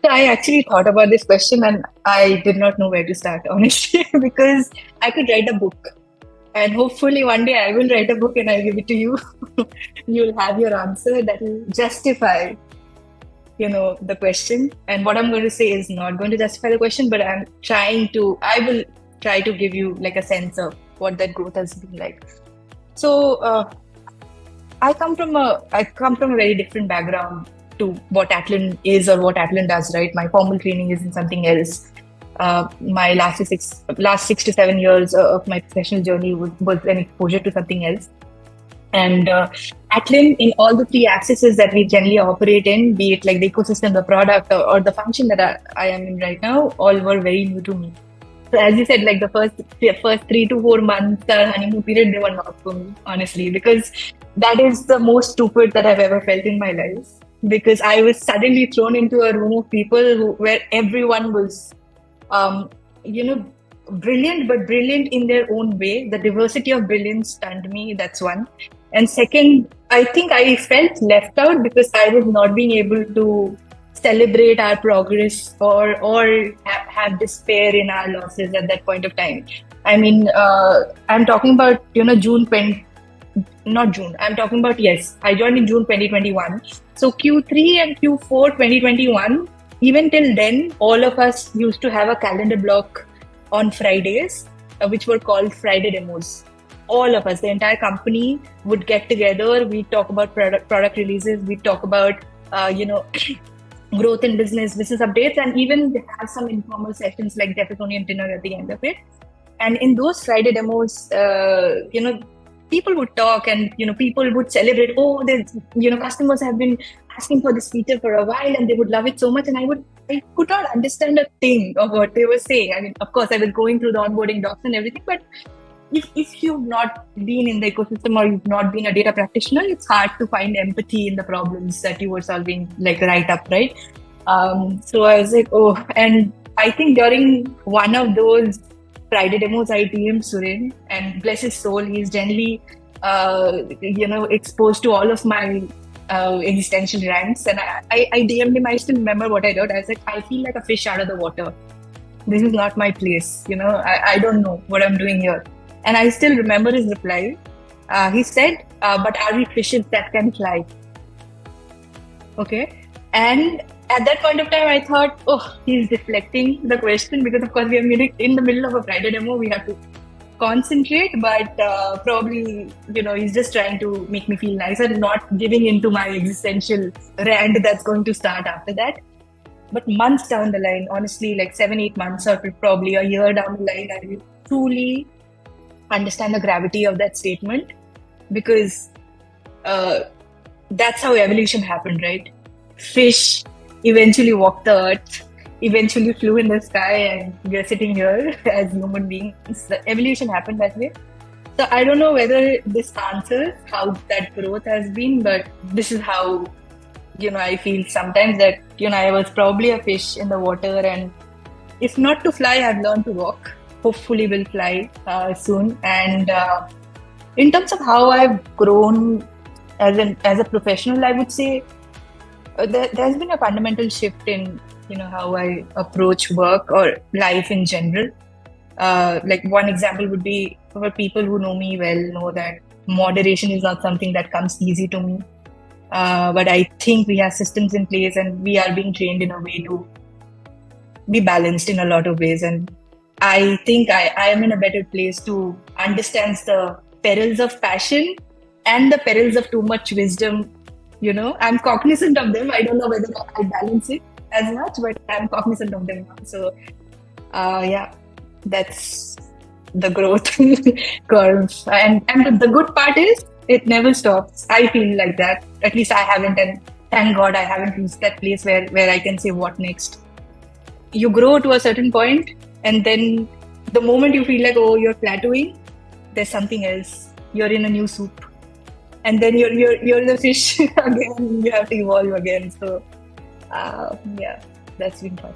I actually thought about this question and I did not know where to start, honestly, because I could write a book. And hopefully one day I will write a book and I'll give it to you. You'll have your answer that will justify, the question. And what I'm going to say is not going to justify the question, but I will try to give you like a sense of what that growth has been like. So I come from a very different background to what Atlan is or what Atlan does, right? My formal training is in something else. My last 6 to 7 years of my professional journey was an exposure to something else. And Atlan, in all the three axes that we generally operate in, be it like the ecosystem, the product, or the function that I am in right now, all were very new to me. So as you said, like the first 3 to 4 months, honeymoon period, they were not for me, honestly, because that is the most stupid that I've ever felt in my life. Because I was suddenly thrown into a room of people where everyone was, brilliant, but brilliant in their own way. The diversity of brilliance stunned me. That's one. And second, I think I felt left out because I was not being able to celebrate our progress or have despair in our losses at that point of time. I mean, I'm talking about, June 20, not June. I'm talking about, yes, I joined in June 2021. So Q3 and Q4 2021, even till then, all of us used to have a calendar block on Fridays, which were called Friday demos. All of us, the entire company would get together. We'd talk about product releases. We'd talk about, growth in business updates, and even have some informal sessions like Jeffersonian dinner at the end of it. And in those Friday demos, people would talk and, people would celebrate, oh, customers have been asking for this feature for a while and they would love it so much. And I could not understand a thing of what they were saying. I mean, of course, I was going through the onboarding docs and everything, but if you've not been in the ecosystem or you've not been a data practitioner, it's hard to find empathy in the problems that you were solving, like right up, right? So I was like, oh, and I think during one of those Friday demos, I DM'd Suren, and bless his soul, he's generally, exposed to all of my existential rants. And I DM'd him. I still remember what I wrote. I was like, I feel like a fish out of the water. This is not my place. I don't know what I'm doing here. And I still remember his reply. He said, but are we fishes that can fly? Okay. And at that point of time, I thought, oh, he's deflecting the question because, of course, we are in the middle of a Friday demo. We have to concentrate, but probably, he's just trying to make me feel nicer, not giving into my existential rant that's going to start after that. But months down the line, honestly, like 7-8 months or probably a year down the line, I will truly understand the gravity of that statement, because that's how evolution happened, right? Fish eventually walked the earth, eventually flew in the sky, and we're sitting here as human beings. The evolution happened that way. So I don't know whether this answers how that growth has been, but this is how, I feel sometimes that, I was probably a fish in the water, and if not to fly, I've learned to walk. Hopefully will fly soon. And in terms of how I've grown as a professional, I would say there's been a fundamental shift in how I approach work or life in general. Like one example would be, for people who know me well, know that moderation is not something that comes easy to me. But I think we have systems in place and we are being trained in a way to be balanced in a lot of ways. And I think I am in a better place to understand the perils of passion and the perils of too much wisdom. I'm cognizant of them. I don't know whether I balance it as much, but I'm cognizant of them now. So, that's the growth curve. And the good part is it never stops. I feel like that. At least I haven't, and thank God I haven't reached that place where I can say what next. You grow to a certain point, and then the moment you feel like, oh, you're plateauing, there's something else. You're in a new soup. And then you're the fish again. You have to evolve again. So, that's been fun.